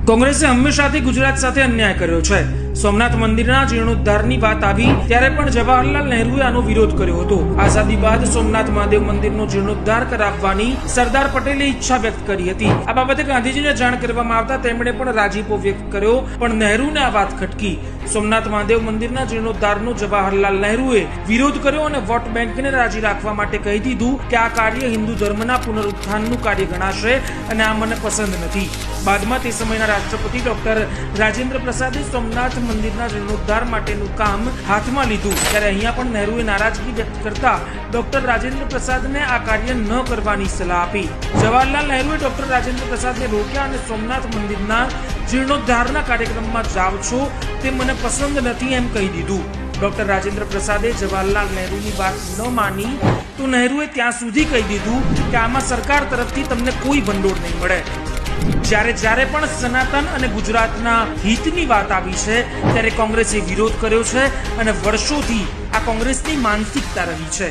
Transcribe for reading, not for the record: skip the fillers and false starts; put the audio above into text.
કોંગ્રેસે હંમેશાથી ગુજરાત સાથે અન્યાય કર્યો છે। સોમનાથ મંદિરના જીર્ણોદ્ધારની વાત આવી ત્યારે પણ જવાહરલાલ નહેરુએ આનો વિરોધ કર્યો હતો। આઝાદી બાદ સોમનાથ મહાદેવ મંદિરનો જીર્ણોદ્ધાર કરાવવાની સરદાર પટેલે ઈચ્છા વ્યક્ત કરી હતી। આ બાબતે ગાંધીજીને જાણ કરવામાં આવતા તેમણે પણ રાજીપો વ્યક્ત કર્યો, પણ નહેરુને આ વાત ખટકી। સોમનાથ મહાદેવ મંદિરના જીર્ણોદ્ધારનો જવાહરલાલ નહેરુએ વિરોધ કર્યો અને વોટ બેંકને રાજી રાખવા માટે કહી દીધું કે આ કાર્ય હિન્દુ ધર્મના પુનરુત્થાનનું કાર્ય ગણાશે અને આ મને પસંદ નથી। બાદમાં તે સમયના રાષ્ટ્રપતિ ડોક્ટર રાજેન્દ્ર પ્રસાદે સોમનાથ મંદિરના જીર્ણોદ્ધાર માટેનું કામ હાથમાં લીધું ત્યારે અહીંયા પણ નહેરુએ નારાજગી વ્યક્ત કરતા ડોક્ટર રાજેન્દ્ર પ્રસાદને આ કાર્ય ન કરવાની સલાહ આપી। જવાહરલાલ નહેરુએ ડોક્ટર રાજેન્દ્ર પ્રસાદને રોક્યા અને સોમનાથ મંદિરના જીર્ણોદ્ધારના કાર્યક્રમમાં જાવ છો તે મને પસંદ નથી એમ કહી દીધું। ડોક્ટર રાજેન્દ્ર પ્રસાદે જવાહરલાલ નહેરુની વાત ન માની તો નહેરુએ ત્યાં સુધી કહી દીધું કે આમાં સરકાર તરફથી તમને કોઈ ભંડોળ નહીં મળે। જ્યારે પણ સનાતન અને ગુજરાતના હિતની વાત આવી છે ત્યારે કોંગ્રેસે વિરોધ કર્યો છે અને વર્ષોથી આ કોંગ્રેસની માનસિકતા રહી છે।